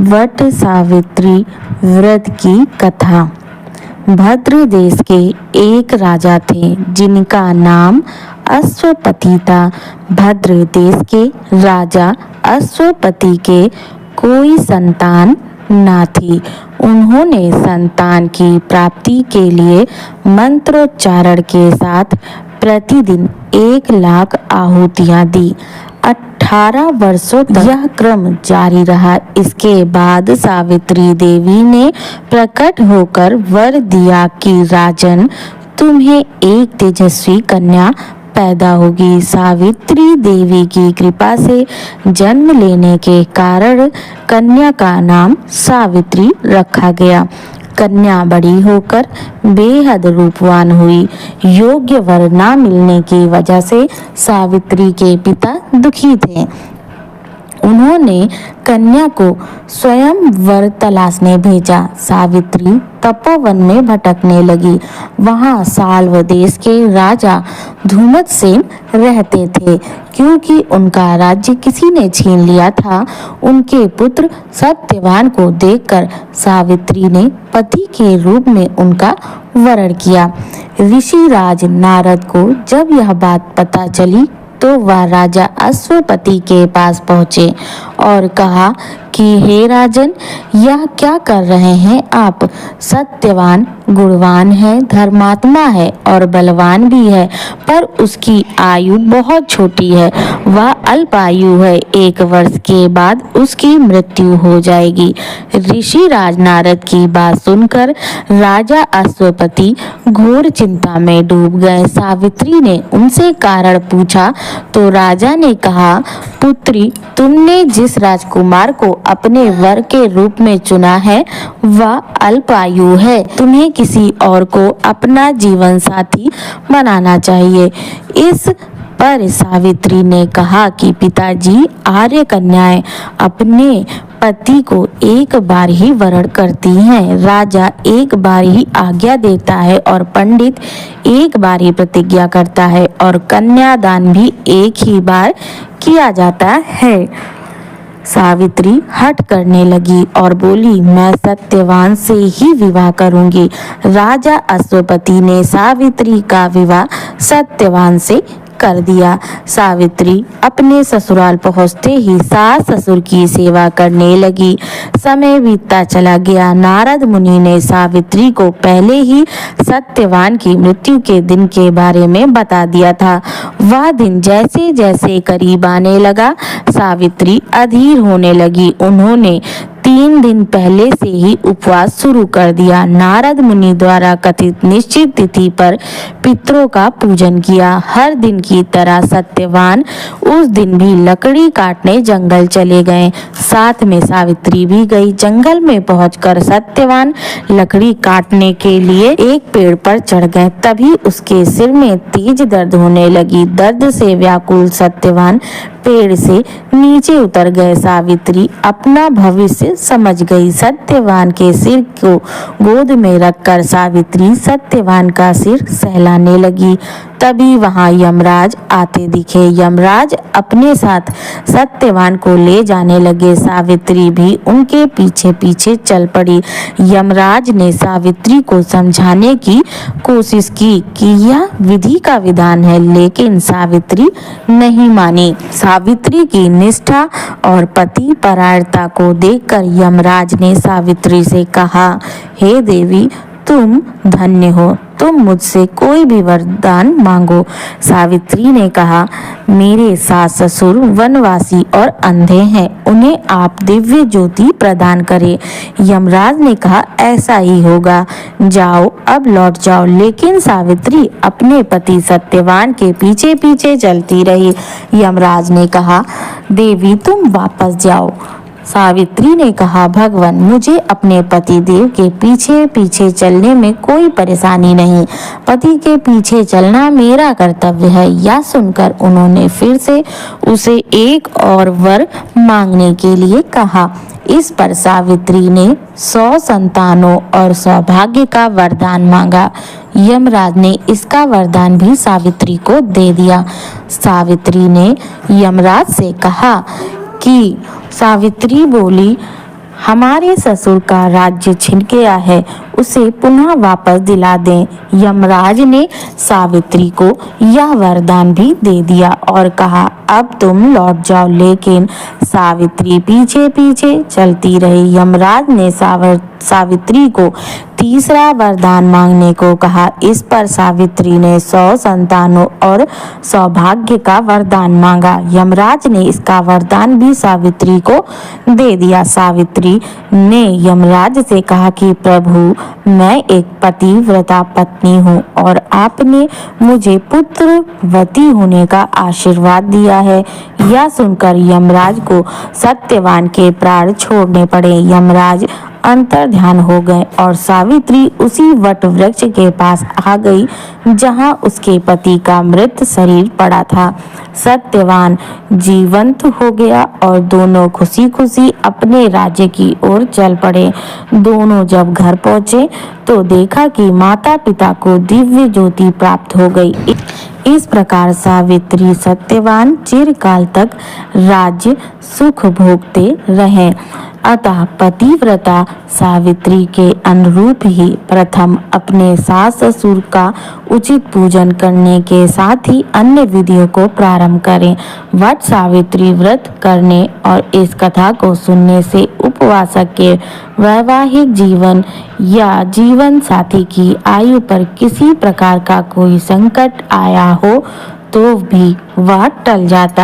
वट सावित्री व्रत की कथा। भद्र देश के एक राजा थे जिनका नाम अश्वपति था। भद्र देश के राजा अश्वपति के कोई संतान न थी। उन्होंने संतान की प्राप्ति के लिए मंत्रोच्चारण के साथ प्रतिदिन 1,00,000 आहुतियां दी। 18 वर्षों तक यह क्रम जारी रहा। इसके बाद सावित्री देवी ने प्रकट होकर वर दिया कि राजन, तुम्हें एक तेजस्वी कन्या पैदा होगी। सावित्री देवी की कृपा से जन्म लेने के कारण कन्या का नाम सावित्री रखा गया। कन्या बड़ी होकर बेहद रूपवान हुई। योग्य वर न मिलने की वजह से सावित्री के पिता दुखी थे। उन्होंने कन्या को स्वयं वर तलाशने भेजा। सावित्री तपोवन में भटकने लगी। वहां साल्व देश के राजा धूमतसेन रहते थे। क्योंकि उनका राज्य किसी ने छीन लिया था, उनके पुत्र सत्यवान को देखकर सावित्री ने पति के रूप में उनका वरण किया। ऋषि राज नारद को जब यह बात पता चली तो वह राजा अश्वपति के पास पहुँचे और कहा कि हे राजन, यह क्या कर रहे हैं आप? सत्यवान गुणवान है, धर्मात्मा है और बलवान भी है, पर उसकी आयु बहुत छोटी है। वह अल्पायु है। 1 वर्ष के बाद उसकी मृत्यु हो जाएगी। ऋषि राज नारद की बात सुनकर राजा अश्वपति घोर चिंता में डूब गए। सावित्री ने उनसे कारण पूछा तो राजा ने कहा, पुत्री, तुमने जिस राजकुमार को अपने वर के रूप में चुना है वह अल्पायु है। तुम्हें किसी और को अपना जीवन साथी बनाना चाहिए। इस पर सावित्री ने कहा कि पिताजी, आर्य कन्याएं अपने पति को एक बार ही वरण करती हैं। राजा एक बार ही आज्ञा देता है और पंडित एक बार ही प्रतिज्ञा करता है और कन्यादान भी एक ही बार किया जाता है। सावित्री हठ करने लगी और बोली, मैं सत्यवान से ही विवाह करूंगी। राजा अश्वपति ने सावित्री का विवाह सत्यवान से कर दिया। सावित्री अपने ससुराल पहुंचते ही सास ससुर की सेवा करने लगी। समय बीतता चला गया। नारद मुनि ने सावित्री को पहले ही सत्यवान की मृत्यु के दिन के बारे में बता दिया था। वह दिन जैसे जैसे करीब आने लगा, सावित्री अधीर होने लगी। उन्होंने 3 दिन पहले से ही उपवास शुरू कर दिया। नारद मुनि द्वारा कथित निश्चित तिथि पर पितरों का पूजन किया। हर दिन की तरह सत्यवान उस दिन भी लकड़ी काटने जंगल चले गए। साथ में सावित्री भी गई। जंगल में पहुंचकर सत्यवान लकड़ी काटने के लिए एक पेड़ पर चढ़ गए। तभी उसके सिर में तेज दर्द होने लगी। दर्द से व्याकुल सत्यवान पेड़ से नीचे उतर गए। सावित्री अपना भविष्य समझ गई। सत्यवान के सिर को गोद में रखकर सावित्री सत्यवान का सिर सहलाने लगी। तभी वहां यमराज आते दिखे। यमराज अपने साथ सत्यवान को ले जाने लगे। सावित्री भी उनके पीछे पीछे चल पड़ी। यमराज ने सावित्री को समझाने की कोशिश की कि यह विधि का विधान है, लेकिन सावित्री नहीं मानी। सावित्री की निष्ठा और पति परायणता को देखकर यमराज ने सावित्री से कहा, हे देवी, तुम धन्य हो, तुम मुझसे कोई भी वरदान मांगो। सावित्री ने कहा, मेरे सास ससुर वनवासी और अंधे हैं, उन्हें आप दिव्य ज्योति प्रदान करें। यमराज ने कहा, ऐसा ही होगा, जाओ अब लौट जाओ। लेकिन सावित्री अपने पति सत्यवान के पीछे पीछे चलती रही। यमराज ने कहा, देवी, तुम वापस जाओ। सावित्री ने कहा, भगवान, मुझे अपने पति देव के पीछे पीछे चलने में कोई परेशानी नहीं। पति के पीछे चलना मेरा कर्तव्य है। यह सुनकर उन्होंने फिर से उसे एक और वर मांगने के लिए कहा। इस पर सावित्री ने 100 संतानों और सौभाग्य का वरदान मांगा। यमराज ने इसका वरदान भी सावित्री को दे दिया। सावित्री ने यमराज से कहा कि सावित्री बोली, हमारे ससुर का राज्य छिन गया है, उसे पुनः वापस दिला दें। यमराज ने सावित्री को यह वरदान भी दे दिया और कहा, अब तुम लौट जाओ। लेकिन सावित्री पीछे पीछे चलती रही। यमराज ने सावित्री को तीसरा वरदान मांगने को कहा। इस पर सावित्री ने 100 संतानों और सौभाग्य का वरदान मांगा। यमराज ने इसका वरदान भी सावित्री को दे दिया। सावित्री ने यमराज से कहा कि प्रभु, मैं एक पतिव्रता पत्नी हूँ और आपने मुझे पुत्रवती होने का आशीर्वाद दिया है। यह सुनकर यमराज को सत्यवान के प्राण छोड़ने पड़े। यमराज अंतर्ध्यान हो गए और सावित्री उसी वट वृक्ष के पास आ गई जहां उसके पति का मृत शरीर पड़ा था। सत्यवान जीवंत हो गया और दोनों खुशी खुशी अपने राज्य की ओर चल पड़े। दोनों जब घर पहुंचे तो देखा कि माता पिता को दिव्य ज्योति प्राप्त हो गई। इस प्रकार सावित्री सत्यवान चिरकाल तक राज्य सुख भोगते रहे। अतः पतिव्रता सावित्री के अनुरूप ही प्रथम अपने सास ससुर का उचित पूजन करने के साथ ही अन्य विधियों को प्रारंभ करें। वट सावित्री व्रत करने और इस कथा को सुनने से उपवासक के वैवाहिक जीवन या जीवन साथी की आयु पर किसी प्रकार का कोई संकट आया हो तो भी वह टल जाता।